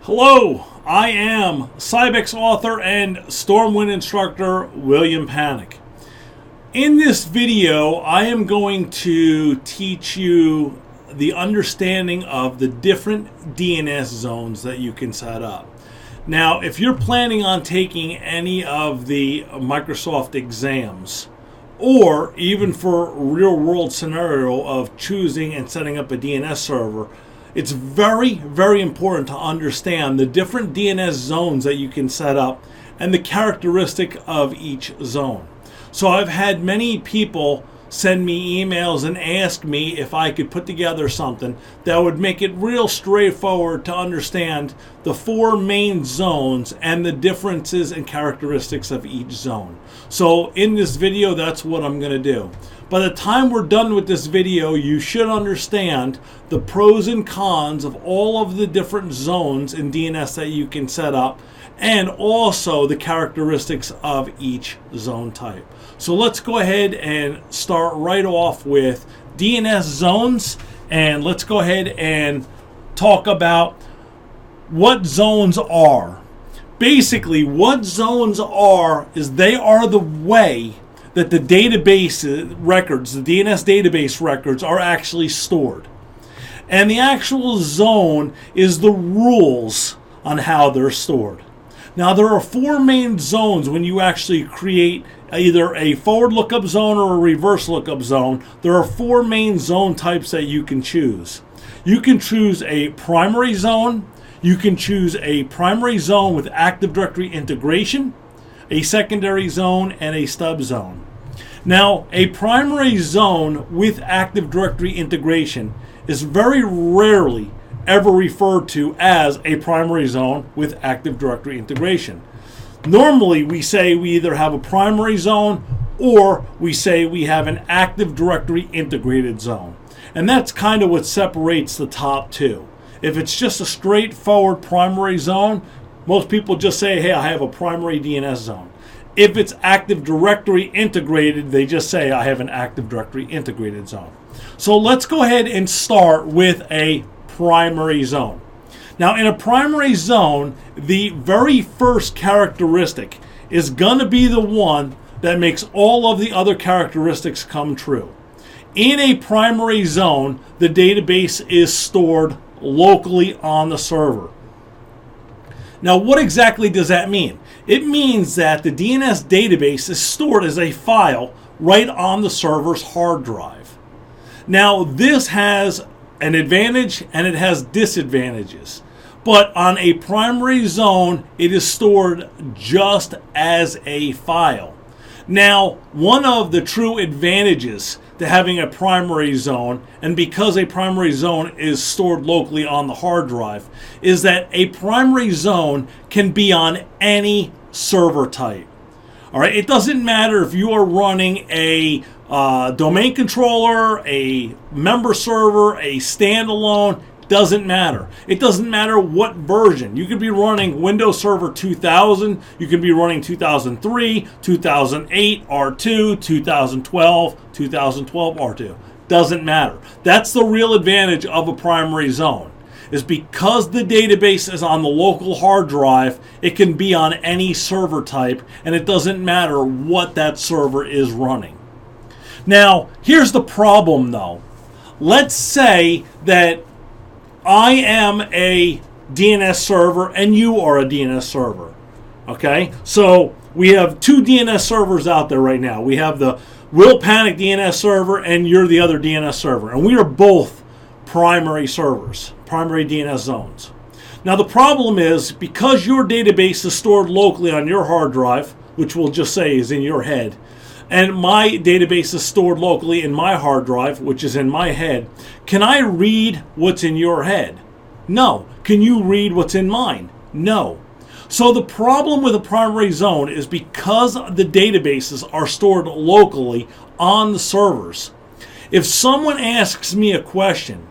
Hello, I am Cybex author and Stormwind instructor William Panic. In this video, I am going to teach you the understanding of the different DNS zones that you can set up. Now, if you're planning on taking any of the Microsoft exams, or even for a real-world scenario of choosing and setting up a DNS server, it's very, very important to understand the different DNS zones that you can set up and the characteristic of each zone. So I've had many people send me emails and ask me if I could put together something that would make it real straightforward to understand the four main zones and the differences and characteristics of each zone. So in this video, that's what I'm going to do. By the time we're done with this video, you should understand the pros and cons of all of the different zones in DNS that you can set up, and also the characteristics of each zone type. So let's go ahead and start right off with DNS zones, and let's go ahead and talk about what zones are. Basically, what zones are is they are the way that the database records, the DNS database records, are actually stored. And the actual zone is the rules on how they're stored. Now, there are four main zones when you actually create either a forward lookup zone or a reverse lookup zone. There are four main zone types that you can choose. You can choose a primary zone. You can choose a primary zone with Active Directory integration, a secondary zone, and a stub zone. Now, a primary zone with Active Directory integration is very rarely ever referred to as a primary zone with Active Directory integration. Normally, we say we either have a primary zone or we say we have an Active Directory integrated zone. And that's kind of what separates the top two. If it's just a straightforward primary zone, most people just say, hey, I have a primary DNS zone. If it's Active Directory integrated, they just say, I have an Active Directory integrated zone. So let's go ahead and start with a primary zone. Now, in a primary zone, the very first characteristic is going to be the one that makes all of the other characteristics come true. In a primary zone, the database is stored locally on the server. Now, what exactly does that mean? It means that the DNS database is stored as a file right on the server's hard drive. Now, this has an advantage and it has disadvantages. But on a primary zone, it is stored just as a file. Now, one of the true advantages to having a primary zone, and because a primary zone is stored locally on the hard drive, is that a primary zone can be on any server type. All right, it doesn't matter if you are running a domain controller, a member server, a standalone. Doesn't matter. It doesn't matter what version. You could be running Windows Server 2000, you could be running 2003, 2008 R2, 2012, 2012 R2. Doesn't matter. That's the real advantage of a primary zone, is because the database is on the local hard drive, it can be on any server type, and it doesn't matter what that server is running. Now, here's the problem though. Let's say that I am a DNS server and you are a DNS server. Okay? So we have two DNS servers out there right now. We have the Will Panic DNS server and you're the other DNS server. And we are both primary servers, primary DNS zones. Now the problem is, because your database is stored locally on your hard drive, which we'll just say is in your head, and my database is stored locally in my hard drive, which is in my head, can I read what's in your head? No. Can you read what's in mine? No. So the problem with a primary zone is because the databases are stored locally on the servers. If someone asks me a question,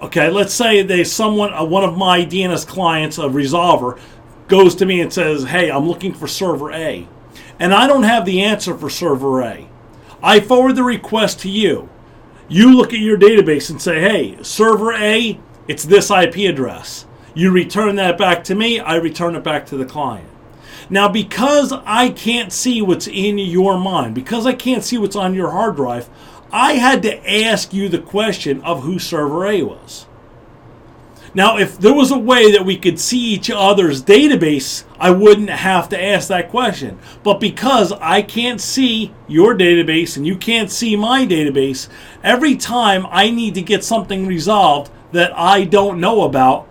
okay, let's say one of my DNS clients, a resolver, goes to me and says, hey, I'm looking for server A. And I don't have the answer for server A. I forward the request to you. You look at your database and say, hey, server A, it's this IP address. You return that back to me, I return it back to the client. Now, because I can't see what's in your mind, because I can't see what's on your hard drive, I had to ask you the question of who server A was. Now, if there was a way that we could see each other's database, I wouldn't have to ask that question. But because I can't see your database and you can't see my database, every time I need to get something resolved that I don't know about,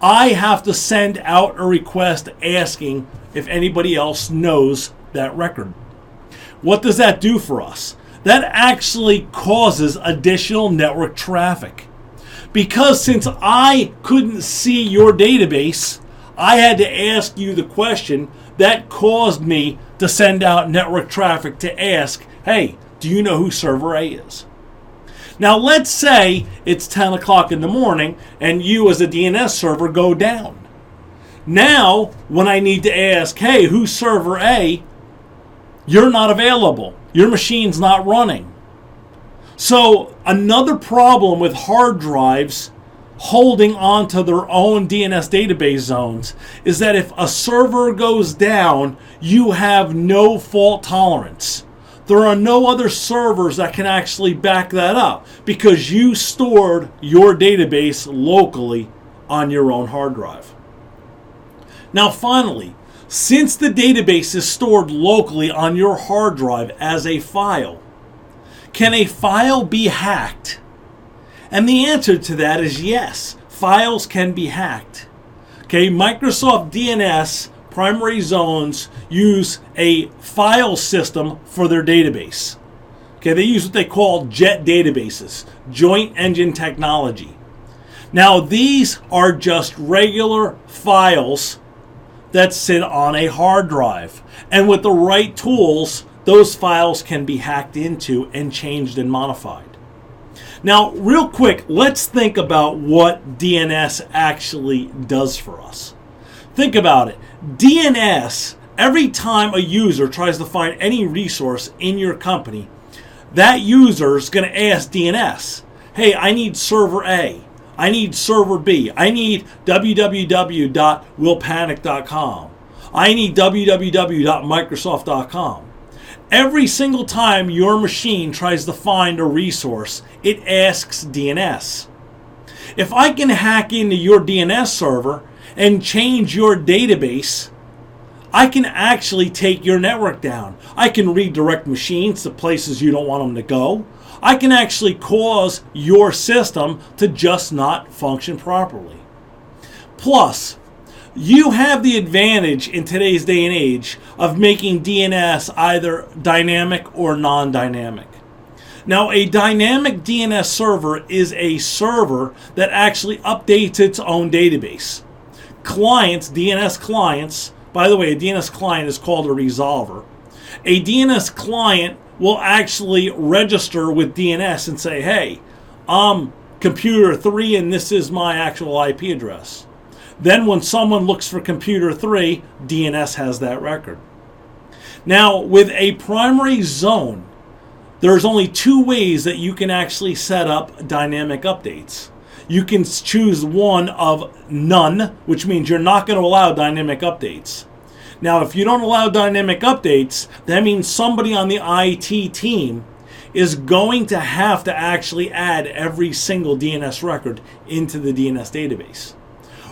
I have to send out a request asking if anybody else knows that record. What does that do for us? That actually causes additional network traffic. Because since I couldn't see your database, I had to ask you the question. That caused me to send out network traffic to ask, hey, do you know who server A is? Now let's say it's 10 o'clock in the morning and you as a DNS server go down. Now, when I need to ask, hey, who's server A? You're not available. Your machine's not running. So another problem with hard drives holding on to their own DNS database zones is that if a server goes down, you have no fault tolerance. There are no other servers that can actually back that up because you stored your database locally on your own hard drive. Now finally, since the database is stored locally on your hard drive as a file, can a file be hacked? And the answer to that is yes, files can be hacked. Okay, Microsoft DNS primary zones use a file system for their database. Okay, they use what they call JET databases, Joint Engine Technology. Now these are just regular files that sit on a hard drive. And with the right tools, those files can be hacked into and changed and modified. Now, real quick, let's think about what DNS actually does for us. Think about it. DNS, every time a user tries to find any resource in your company, that user is going to ask DNS, hey, I need server A. I need server B. I need www.willpanic.com. I need www.microsoft.com. Every single time your machine tries to find a resource, it asks DNS. If I can hack into your DNS server and change your database, I can actually take your network down. I can redirect machines to places you don't want them to go. I can actually cause your system to just not function properly. Plus, you have the advantage in today's day and age of making DNS either dynamic or non-dynamic. Now, a dynamic DNS server is a server that actually updates its own database. Clients, DNS clients, by the way, a DNS client is called a resolver. A DNS client will actually register with DNS and say, hey, I'm computer 3 and this is my actual IP address. Then when someone looks for computer 3, DNS has that record. Now, with a primary zone, there's only two ways that you can actually set up dynamic updates. You can choose one of none, which means you're not going to allow dynamic updates. Now, if you don't allow dynamic updates, that means somebody on the IT team is going to have to actually add every single DNS record into the DNS database.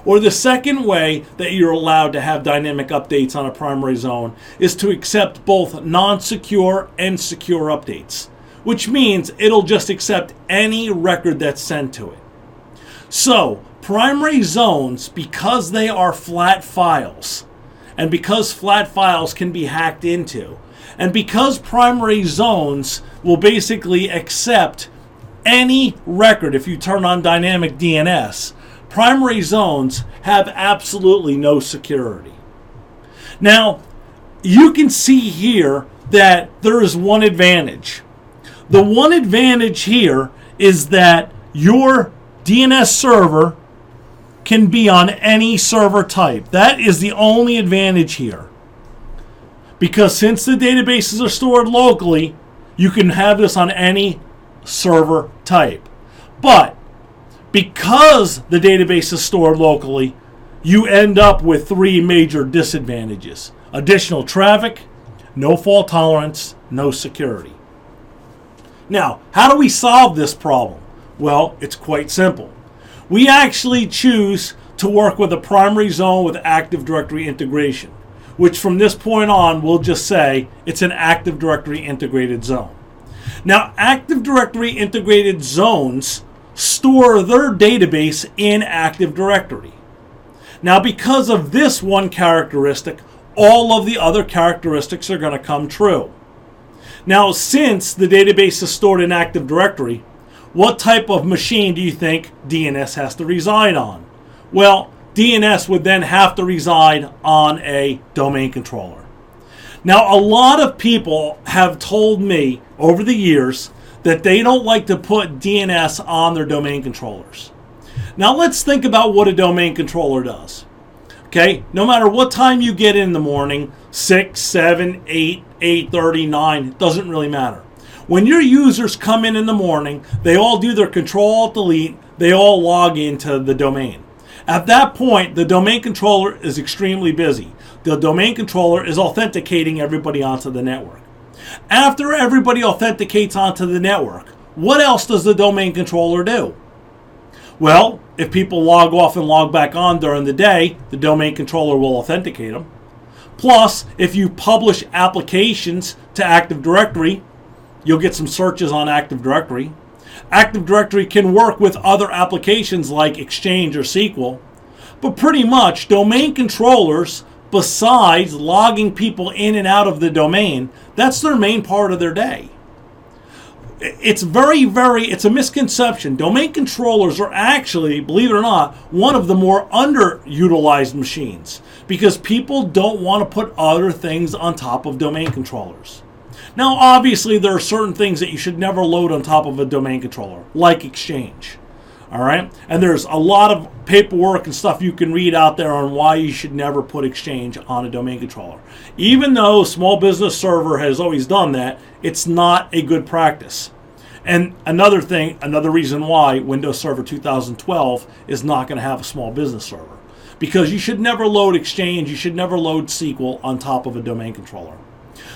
Or the second way that you're allowed to have dynamic updates on a primary zone is to accept both non-secure and secure updates, which means it'll just accept any record that's sent to it. So, primary zones, because they are flat files, and because flat files can be hacked into, and because primary zones will basically accept any record if you turn on dynamic DNS, primary zones have absolutely no security. Now, you can see here that there is one advantage. The one advantage here is that your DNS server can be on any server type. That is the only advantage here. Because since the databases are stored locally, you can have this on any server type. But because the database is stored locally, you end up with three major disadvantages: additional traffic, no fault tolerance, no security. Now, how do we solve this problem? Well, it's quite simple. We actually choose to work with a primary zone with Active Directory integration, which from this point on, we'll just say it's an Active Directory integrated zone. Now, Active Directory integrated zones store their database in Active Directory. Now, because of this one characteristic, all of the other characteristics are going to come true. Now, since the database is stored in Active Directory, what type of machine do you think DNS has to reside on? Well, DNS would then have to reside on a domain controller. Now, a lot of people have told me over the years that they don't like to put DNS on their domain controllers. Now, let's think about what a domain controller does. Okay, no matter what time you get in the morning, 6, 7, 8, 8:30, 9, it doesn't really matter. When your users come in the morning, they all do their Control-Alt-Delete, they all log into the domain. At that point, the domain controller is extremely busy. The domain controller is authenticating everybody onto the network. After everybody authenticates onto the network, what else does the domain controller do? Well, if people log off and log back on during the day, the domain controller will authenticate them. Plus, if you publish applications to Active Directory, you'll get some searches on Active Directory. Active Directory can work with other applications like Exchange or SQL, but pretty much domain controllers, besides logging people in and out of the domain, that's their main part of their day. It's it's a misconception. Domain controllers are actually, believe it or not, one of the more underutilized machines because people don't want to put other things on top of domain controllers. Now, obviously, there are certain things that you should never load on top of a domain controller, like Exchange. All right? And there's a lot of paperwork and stuff you can read out there on why you should never put Exchange on a domain controller. Even though Small Business Server has always done that, it's not a good practice. And another reason why Windows Server 2012 is not going to have a Small Business Server. Because you should never load Exchange, you should never load SQL on top of a domain controller.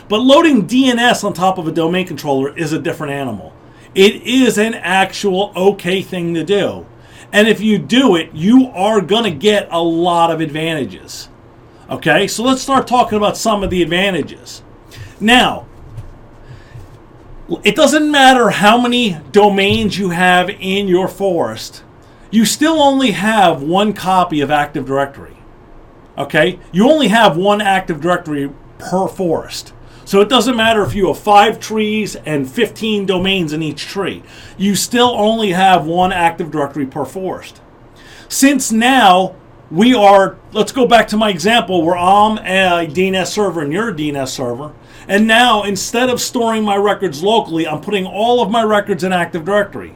But loading DNS on top of a domain controller is a different animal. It is an actual okay thing to do. And if you do it, you are going to get a lot of advantages. Okay, so let's start talking about some of the advantages. Now, it doesn't matter how many domains you have in your forest, you still only have one copy of Active Directory. Okay, you only have one Active Directory per forest. So it doesn't matter if you have 5 trees and 15 domains in each tree. You still only have one Active Directory per forest. Since now let's go back to my example where I'm a DNS server and you're a DNS server. And now instead of storing my records locally, I'm putting all of my records in Active Directory.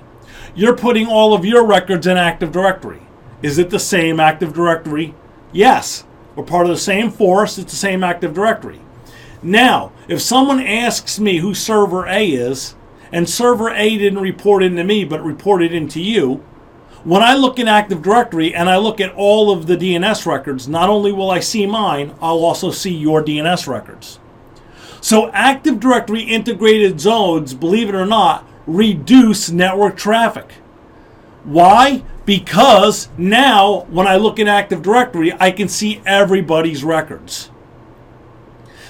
You're putting all of your records in Active Directory. Is it the same Active Directory? Yes. We're part of the same forest. It's the same Active Directory. Now, if someone asks me who Server A is, and Server A didn't report into me but reported into you, when I look in Active Directory and I look at all of the DNS records, not only will I see mine, I'll also see your DNS records. So Active Directory integrated zones, believe it or not, reduce network traffic. Why? Because now when I look in Active Directory, I can see everybody's records.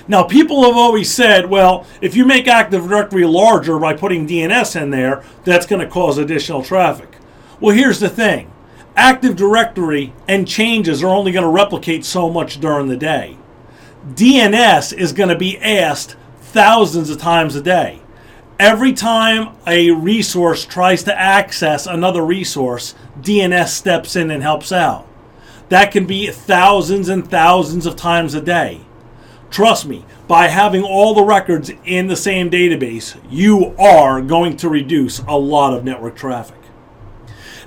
Now, people have always said, well, if you make Active Directory larger by putting DNS in there, that's going to cause additional traffic. Well, here's the thing. Active Directory and changes are only going to replicate so much during the day. DNS is going to be asked thousands of times a day. Every time a resource tries to access another resource, DNS steps in and helps out. That can be thousands and thousands of times a day. Trust me, by having all the records in the same database, you are going to reduce a lot of network traffic.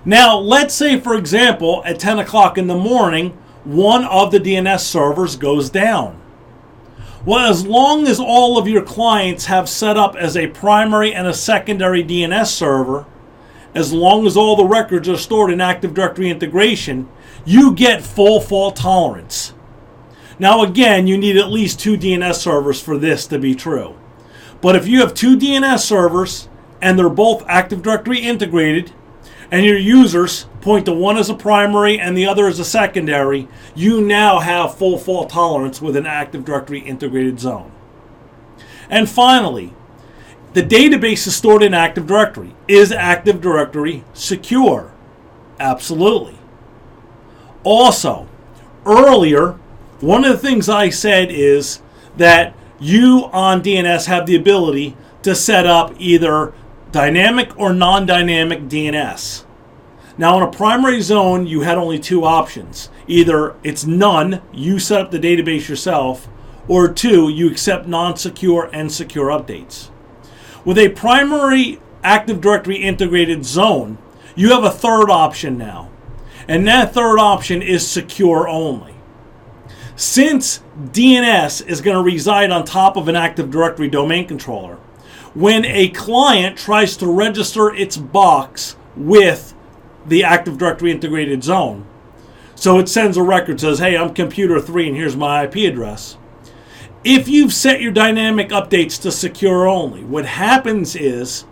Now, let's say, for example, at 10 o'clock in the morning, one of the DNS servers goes down. Well, as long as all of your clients have set up as a primary and a secondary DNS server, as long as all the records are stored in Active Directory integration, you get full fault tolerance. Now again, you need at least 2 DNS servers for this to be true. But if you have 2 DNS servers and they're both Active Directory integrated, and your users point to one as a primary and the other as a secondary, you now have full fault tolerance with an Active Directory integrated zone. And finally, the database is stored in Active Directory. Is Active Directory secure? Absolutely. Also, earlier, one of the things I said is that you on DNS have the ability to set up either dynamic or non-dynamic DNS. Now, in a primary zone, you had only 2 options. Either it's none, you set up the database yourself, or 2, you accept non-secure and secure updates. With a primary Active Directory integrated zone, you have a third option now. And that third option is secure only. Since DNS is going to reside on top of an Active Directory domain controller, when a client tries to register its box with the Active Directory integrated zone, so it sends a record, says, hey, I'm computer 3 and here's my IP address. If you've set your dynamic updates to secure only, what happens is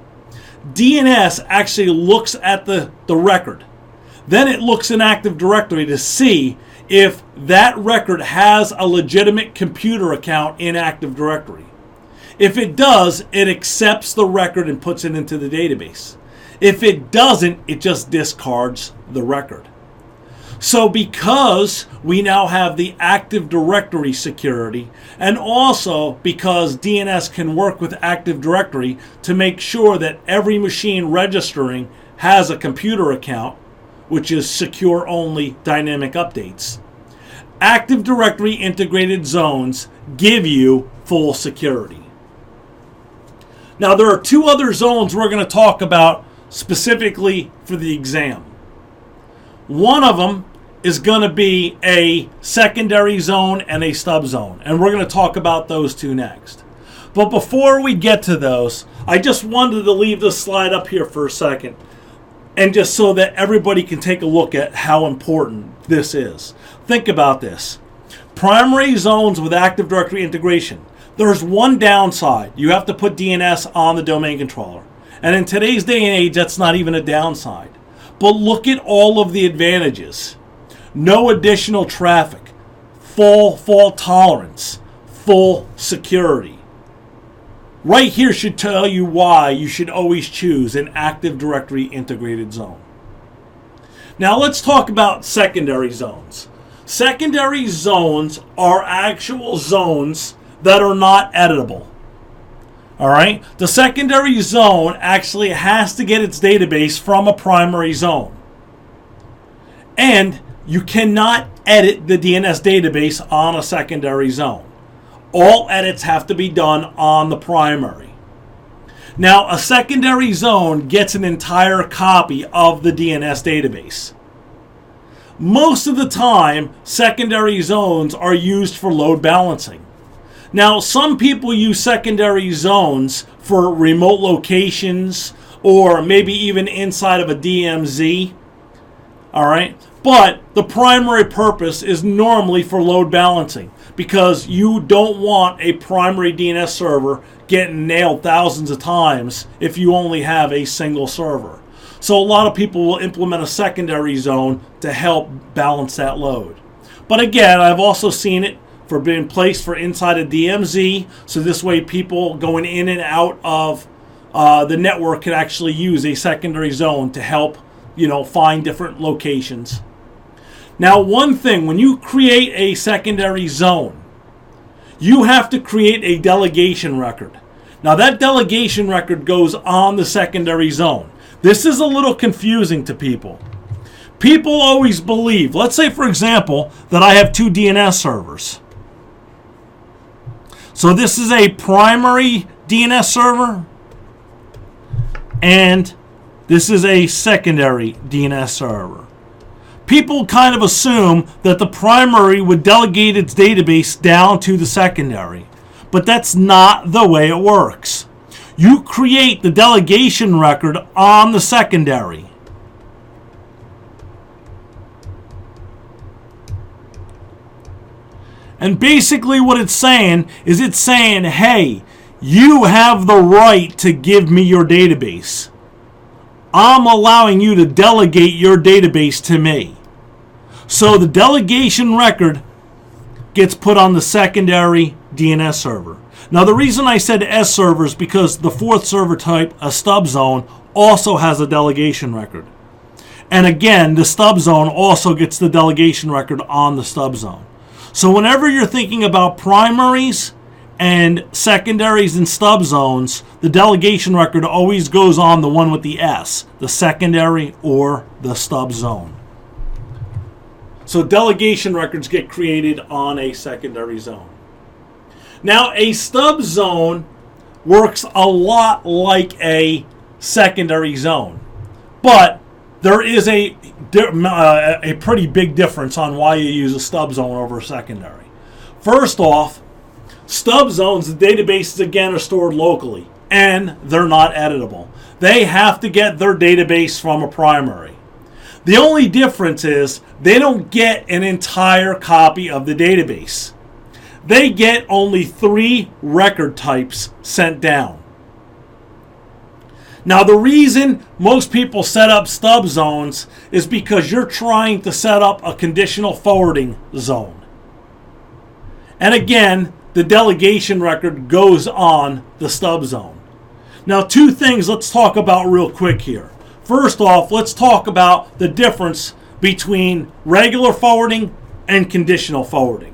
DNS actually looks at the record. Then it looks in Active Directory to see if that record has a legitimate computer account in Active Directory. If it does, it accepts the record and puts it into the database. If it doesn't, it just discards the record. So because we now have the Active Directory security, and also because DNS can work with Active Directory to make sure that every machine registering has a computer account, which is secure only dynamic updates, Active Directory integrated zones give you full security. Now, there are 2 other zones we're going to talk about specifically for the exam. One of them is going to be a secondary zone and a stub zone, and we're going to talk about those 2 next. But before we get to those, I just wanted to leave this slide up here for a second, and just so that everybody can take a look at how important this is. Think about this. Primary zones with Active Directory integration. There's one downside. You have to put DNS on the domain controller. And in today's day and age, that's not even a downside. But look at all of the advantages. No additional traffic, full fault tolerance, full security. Right here should tell you why you should always choose an Active Directory integrated zone. Now let's talk about secondary zones. Secondary zones are actual zones that are not editable. All right? The secondary zone actually has to get its database from a primary zone. And you cannot edit the DNS database on a secondary zone. All edits have to be done on the primary. Now, a secondary zone gets an entire copy of the DNS database. Most of the time, secondary zones are used for load balancing. Now, some people use secondary zones for remote locations or maybe even inside of a DMZ. All right? But the primary purpose is normally for load balancing, because you don't want a primary DNS server getting nailed thousands of times if you only have a single server. So a lot of people will implement a secondary zone to help balance that load. But again, I've also seen it for being placed for inside a DMZ, so this way people going in and out of the network can actually use a secondary zone to help, find different locations. Now, one thing, when you create a secondary zone, you have to create a delegation record. Now, that delegation record goes on the secondary zone. This is a little confusing to people. People always believe, let's say, for example, that I have 2 DNS servers. So this is a primary DNS server, and this is a secondary DNS server. People kind of assume that the primary would delegate its database down to the secondary, but that's not the way it works. You create the delegation record on the secondary. And basically what it's saying is it's saying, hey, you have the right to give me your database. I'm allowing you to delegate your database to me. So the delegation record gets put on the secondary DNS server. Now the reason I said S server is because the fourth server type, a stub zone, also has a delegation record. And again, the stub zone also gets the delegation record on the stub zone. So whenever you're thinking about primaries and secondaries and stub zones, the delegation record always goes on the one with the S, the secondary or the stub zone. So delegation records get created on a secondary zone. Now a stub zone works a lot like a secondary zone, but there is a pretty big difference on why you use a stub zone over a secondary. First off, stub zones, the databases again are stored locally and they're not editable. They have to get their database from a primary. The only difference is they don't get an entire copy of the database. They get only 3 record types sent down. Now the reason most people set up stub zones is because you're trying to set up a conditional forwarding zone. And again, the delegation record goes on the stub zone. Now 2 things let's talk about real quick here. First off, let's talk about the difference between regular forwarding and conditional forwarding.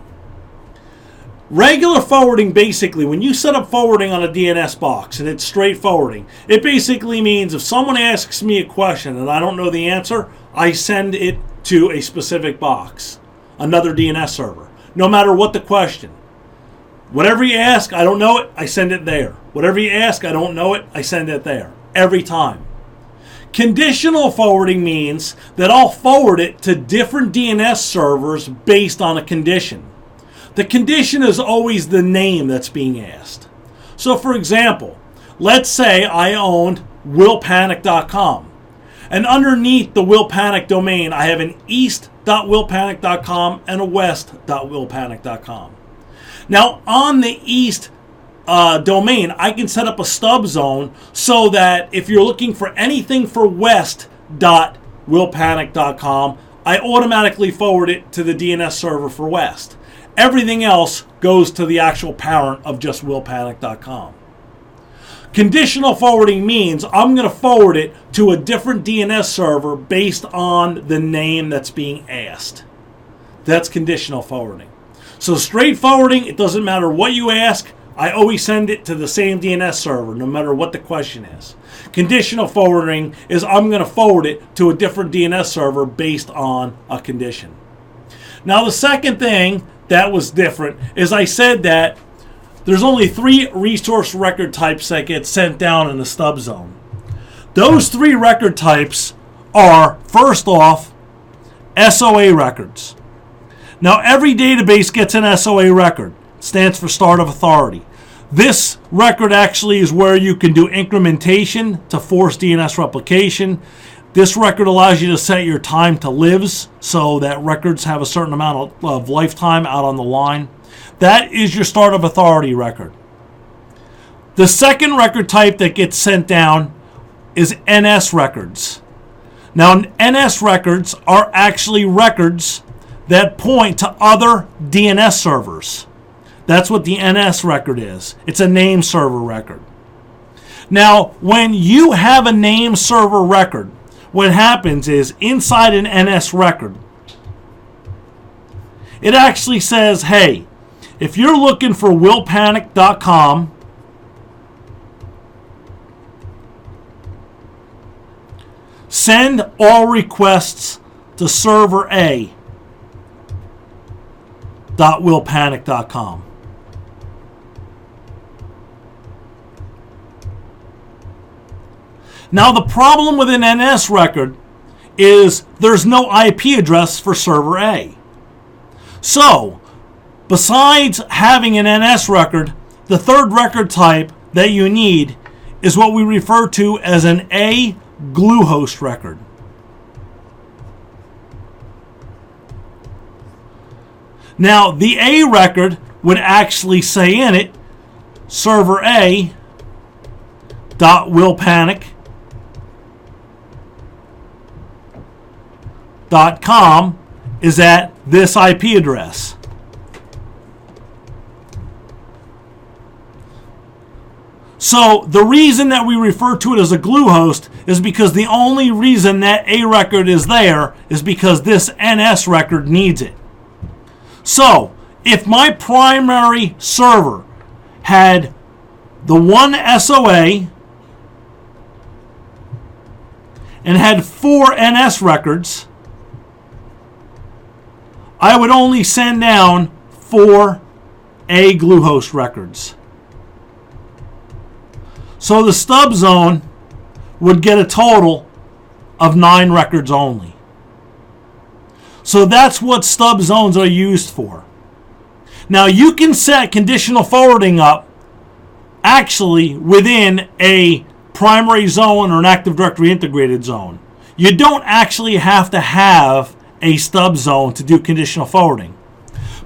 Regular forwarding, basically, when you set up forwarding on a DNS box and it's straight forwarding, it basically means if someone asks me a question and I don't know the answer, I send it to a specific box, another DNS server, no matter what the question. Whatever you ask, I don't know it, I send it there. Whatever you ask, I don't know it, I send it there. Every time. Conditional forwarding means that I'll forward it to different DNS servers based on a condition. The condition is always the name that's being asked. So for example, let's say I owned willpanic.com. And underneath the willpanic domain, I have an east.willpanic.com and a west.willpanic.com. Now on the east domain, I can set up a stub zone so that if you're looking for anything for west.willpanic.com, I automatically forward it to the DNS server for west. Everything else goes to the actual parent of just willpanic.com. Conditional forwarding means I'm going to forward it to a different DNS server based on the name that's being asked. That's conditional forwarding. So straight forwarding, it doesn't matter what you ask, I always send it to the same DNS server no matter what the question is. Conditional forwarding is I'm going to forward it to a different DNS server based on a condition. Now the second thing that was different is I said that there's only 3 resource record types that get sent down in the stub zone. Those 3 record types are, first off, SOA records. Now every database gets an SOA record. It stands for Start of Authority. This record actually is where you can do incrementation to force DNS replication. This record allows you to set your time to lives so that records have a certain amount of lifetime out on the line. That is your Start of Authority record. The second record type that gets sent down is NS records. Now, NS records are actually records that point to other DNS servers. That's what the NS record is. It's a name server record. Now, when you have a name server record, what happens is inside an NS record, it actually says, hey, if you're looking for willpanic.com, send all requests to server A.willpanic.com. Now the problem with an NS record is there's no IP address for server A. So, besides having an NS record, the third record type that you need is what we refer to as an A glue host record. Now, the A record would actually say in it, server A dot willpanic.com is at this IP address. So the reason that we refer to it as a glue host is because the only reason that A record is there is because this NS record needs it. So if my primary server had the one SOA and had 4 NS records, I would only send down 4 A glue host records. So the stub zone would get a total of 9 records only. So that's what stub zones are used for. Now you can set conditional forwarding up actually within a primary zone or an Active Directory integrated zone. You don't actually have to have a stub zone to do conditional forwarding.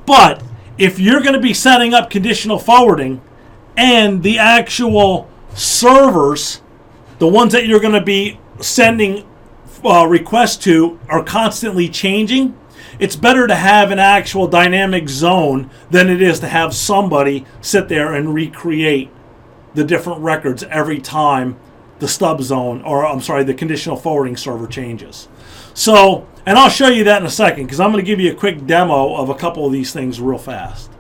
But if you're going to be setting up conditional forwarding and the actual servers, the ones that you're going to be sending requests to, are constantly changing, it's better to have an actual dynamic zone than it is to have somebody sit there and recreate the different records every time the stub zone, or I'm sorry, the conditional forwarding server changes. So, and I'll show you that in a second because I'm going to give you a quick demo of a couple of these things real fast.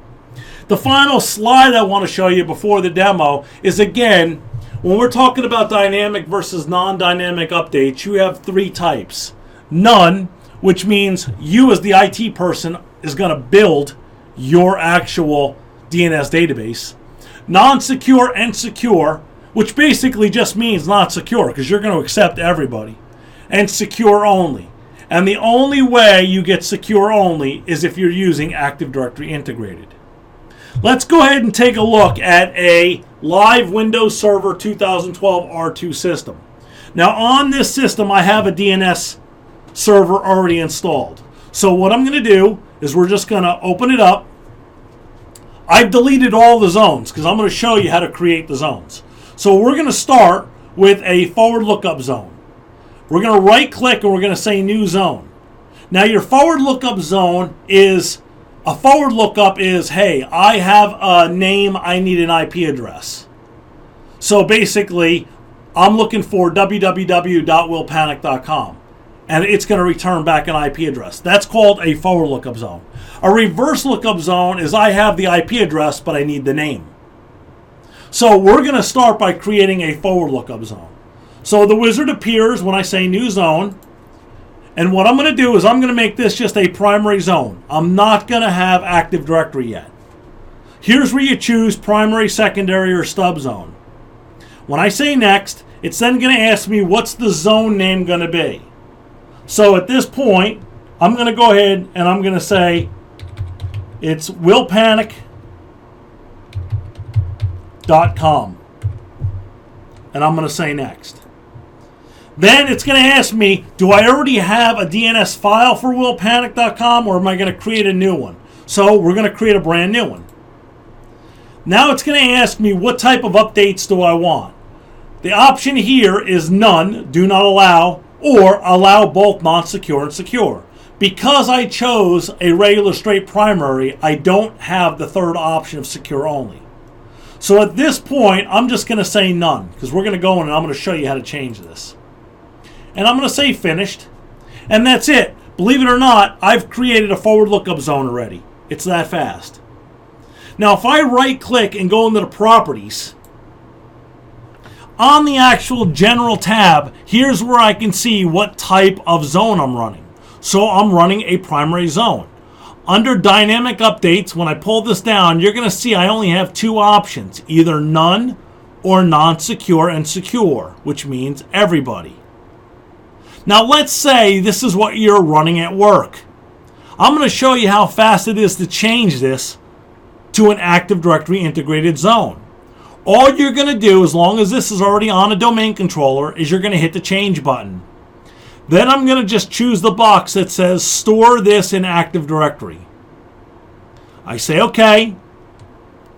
The final slide I want to show you before the demo is, again, when we're talking about dynamic versus non-dynamic updates, you have 3 types. None, which means you as the IT person is going to build your actual DNS database. Non-secure and secure, which basically just means not secure because you're going to accept everybody. And secure only. And the only way you get secure only is if you're using Active Directory integrated. Let's go ahead and take a look at a live Windows Server 2012 R2 system. Now on this system I have a DNS server already installed. So what I'm going to do is we're just going to open it up. I've deleted all the zones because I'm going to show you how to create the zones. So we're going to start with a forward lookup zone. We're going to right click and we're going to say new zone. Now your forward lookup zone is, a forward lookup is, hey, I have a name, I need an IP address. So basically, I'm looking for www.willpanic.com. And it's going to return back an IP address. That's called a forward lookup zone. A reverse lookup zone is I have the IP address, but I need the name. So we're going to start by creating a forward lookup zone. So the wizard appears when I say new zone. And what I'm going to do is I'm going to make this just a primary zone. I'm not going to have Active Directory yet. Here's where you choose primary, secondary, or stub zone. When I say next, it's then going to ask me what's the zone name going to be. So at this point, I'm going to go ahead and I'm going to say it's willpanic.com. And I'm going to say next. Then it's going to ask me, do I already have a DNS file for willpanic.com or am I going to create a new one? So we're going to create a brand new one. Now it's going to ask me what type of updates do I want. The option here is none, do not allow, or allow both non-secure and secure. Because I chose a regular straight primary, I don't have the third option of secure only. So at this point, I'm just going to say none, because we're going to go in and I'm going to show you how to change this. And I'm going to say finished, and that's it. Believe it or not, I've created a forward lookup zone already. It's that fast. Now if I right click and go into the properties, on the actual general tab, here's where I can see what type of zone I'm running. So I'm running a primary zone. Under dynamic updates, when I pull this down, you're going to see I only have 2 options, either none or non-secure and secure, which means everybody. Now let's say this is what you're running at work. I'm going to show you how fast it is to change this to an Active Directory integrated zone. All you're going to do, as long as this is already on a domain controller, is you're going to hit the change button. Then I'm going to just choose the box that says store this in Active Directory. I say okay.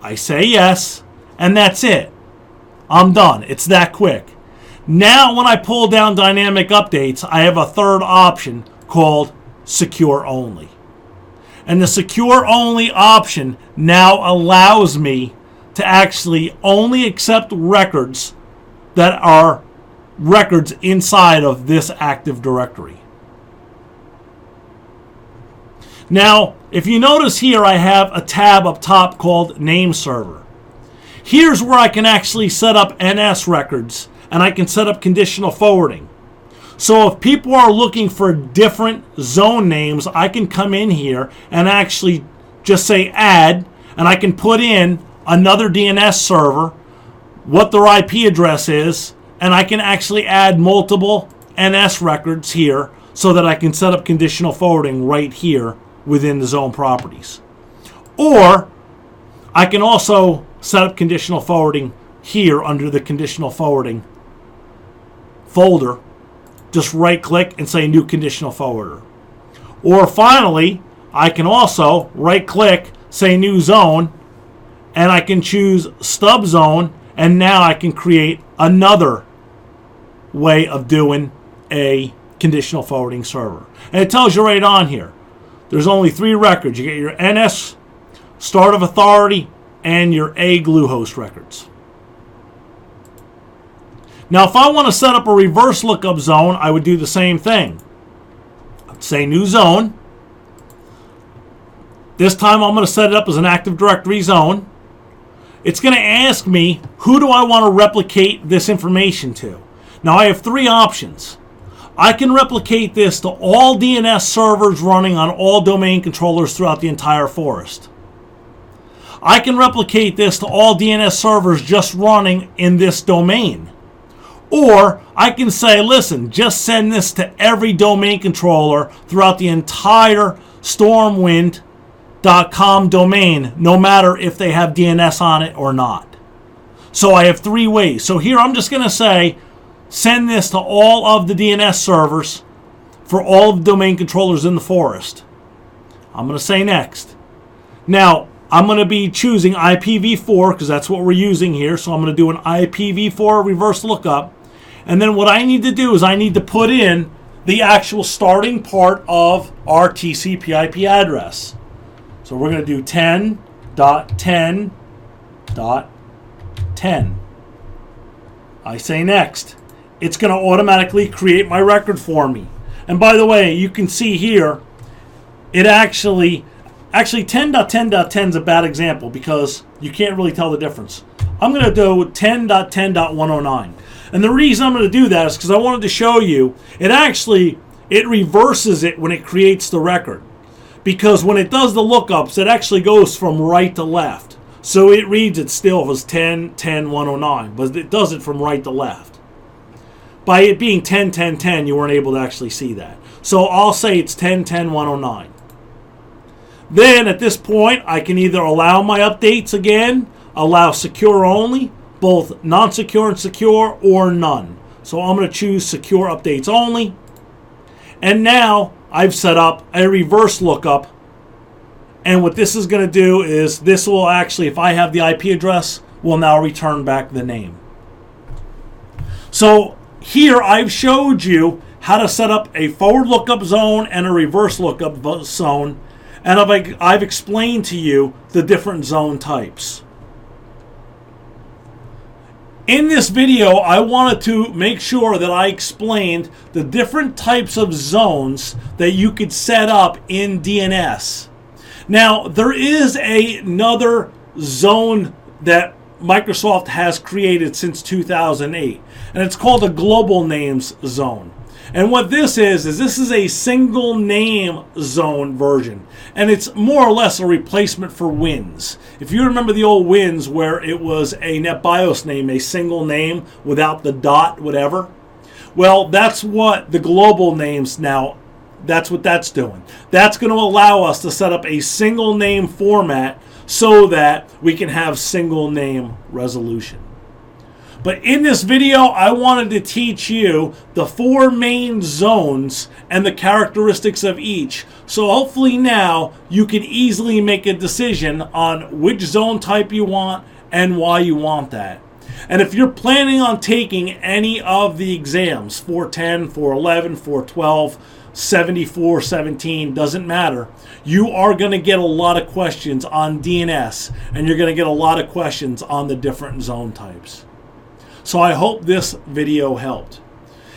I say yes. And that's it. I'm done. It's that quick. Now when I pull down dynamic updates, I have a third option called secure only. And the secure only option now allows me to actually only accept records that are records inside of this Active Directory. Now, if you notice here, I have a tab up top called Name Server. Here's where I can actually set up NS records, and I can set up conditional forwarding. So if people are looking for different zone names, I can come in here and actually just say add, and I can put in another DNS server, what their IP address is, and I can actually add multiple NS records here so that I can set up conditional forwarding right here within the zone properties. Or I can also set up conditional forwarding here under the conditional forwarding folder. Just right click and say new conditional forwarder. Or finally, I can also right click, say new zone, and I can choose stub zone, and now I can create another way of doing a conditional forwarding server. And it tells you right on here, there's only 3 records. You get your NS, start of authority, and your Glue-host records. Now, if I want to set up a reverse lookup zone, I would do the same thing. I'd say new zone. This time I'm going to set it up as an Active Directory zone. It's going to ask me, who do I want to replicate this information to? Now, I have 3 options. I can replicate this to all DNS servers running on all domain controllers throughout the entire forest. I can replicate this to all DNS servers just running in this domain. Or I can say, listen, just send this to every domain controller throughout the entire stormwind.com domain, no matter if they have DNS on it or not. So I have 3 ways. So here I'm just going to say, send this to all of the DNS servers for all of the domain controllers in the forest. I'm going to say next. Now, I'm going to be choosing IPv4 because that's what we're using here. So I'm going to do an IPv4 reverse lookup. And then what I need to do is I need to put in the actual starting part of our TCP/IP address. So we're going to do 10.10.10. I say next. It's going to automatically create my record for me. And by the way, you can see here, it actually 10.10.10 is a bad example because you can't really tell the difference. I'm going to do 10.10.109. And the reason I'm going to do that is because I wanted to show you, it reverses it when it creates the record. Because when it does the lookups, it actually goes from right to left. So it reads it still as 10.10.109, but it does it from right to left. By it being 10.10.10, you weren't able to actually see that. So I'll say it's 10.10.109. Then at this point, I can either allow my updates again, allow secure only, both non-secure and secure, or none. So I'm going to choose secure updates only. And now I've set up a reverse lookup. And what this is going to do is this will actually, if I have the IP address, will now return back the name. So here I've showed you how to set up a forward lookup zone and a reverse lookup zone. And I've explained to you the different zone types. In this video, I wanted to make sure that I explained the different types of zones that you could set up in DNS. Now, there is another zone that Microsoft has created since 2008, and it's called a global names zone. And what this is this is a single name zone version. And it's more or less a replacement for WINS. If you remember the old WINS where it was a NetBIOS name, a single name without the dot, whatever. Well, that's what the global names now, that's what that's doing. That's going to allow us to set up a single name format so that we can have single name resolution. But in this video, I wanted to teach you the 4 main zones and the characteristics of each. So hopefully now you can easily make a decision on which zone type you want and why you want that. And if you're planning on taking any of the exams, 410, 411, 412, 74, 17, doesn't matter, you are going to get a lot of questions on DNS, and you're going to get a lot of questions on the different zone types. So I hope this video helped.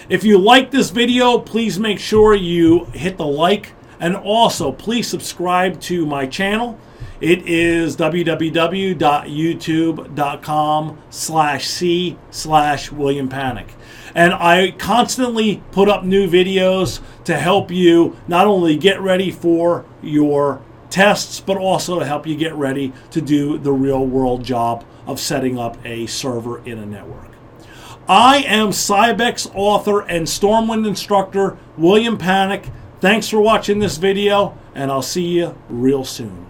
If you like this video, please make sure you hit the like, and also please subscribe to my channel. It is www.youtube.com/c/William Panic. And I constantly put up new videos to help you not only get ready for your tests, but also to help you get ready to do the real world job of setting up a server in a network. I am Cybex author and Stormwind instructor William Panic. Thanks for watching this video, and I'll see you real soon.